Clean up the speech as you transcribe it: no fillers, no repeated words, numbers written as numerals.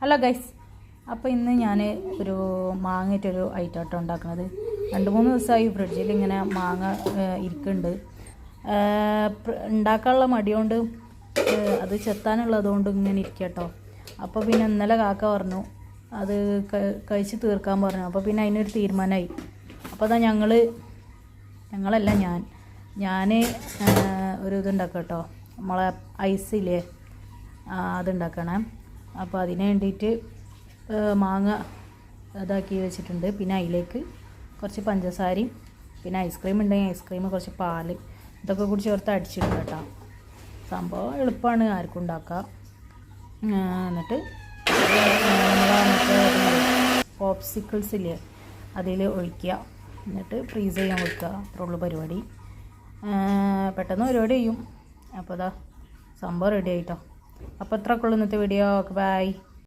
Hello guys, അപ്പോൾ ഇന്ന് ഞാൻ ഒരു മാങ്ങയിട്ടൊരു ഐറ്റം ഉണ്ടാക്കുന്നത്. 2-3 ദിവസമായി ഫ്രിഡ്ജിൽ ഇങ്ങനെ മാങ്ങ ഇരിക്കുന്നുണ്ട്. ഉണ്ടാക്കാനുള്ള മടിയോണ്ട് അത് ചെത്താനുള്ളതുകൊണ്ട് ഇങ്ങനെ ഇരിക്കുക കേട്ടോ. അപ്പോൾ പിന്നെ ഇന്നലെ കാക്ക പറഞ്ഞു അത് കഴിച്ച് തീർക്കാൻ പറഞ്ഞു. അപ്പോൾ പിന്നെ അതിനൊരു തീരുമാനമായി. അപ്പോൾ അതാ ഞങ്ങളല്ല ഞാൻ ഒരു ഇതുണ്ടാക്കാം കേട്ടോ. നമ്മളെ ഐസില്ലേ അതുണ്ടാക്കണം. അപ്പോൾ അതിന് വേണ്ടിയിട്ട് മാങ്ങ ഇതാക്കി വെച്ചിട്ടുണ്ട്. പിന്നെ അതിലേക്ക് കുറച്ച് പഞ്ചസാരയും പിന്നെ ഐസ്ക്രീം ഉണ്ടെങ്കിൽ ഐസ്ക്രീം, കുറച്ച് പാൽ, ഇതൊക്കെ കൂടി ചേർത്ത് അടിച്ചിടും കേട്ടോ. സംഭവം എളുപ്പമാണ്, ആർക്കും ഉണ്ടാക്കാം. എന്നിട്ട് പോപ്സിക്കിൾസ് ഇല്ലേ അതിൽ ഒഴിക്കുക, എന്നിട്ട് ഫ്രീസ് ചെയ്യാൻ വെക്കുക. അത്രേ ഉള്ളൂ പരിപാടി. പെട്ടെന്ന് പരിപാടി ചെയ്യും. അപ്പോൾ അതാ സംഭവം റെഡി ആയിട്ടോ. അപ്പോൾ ഇത്രയൊക്കെ ഉള്ളൂ ഇന്നത്തെ വീഡിയോ. Okay, by.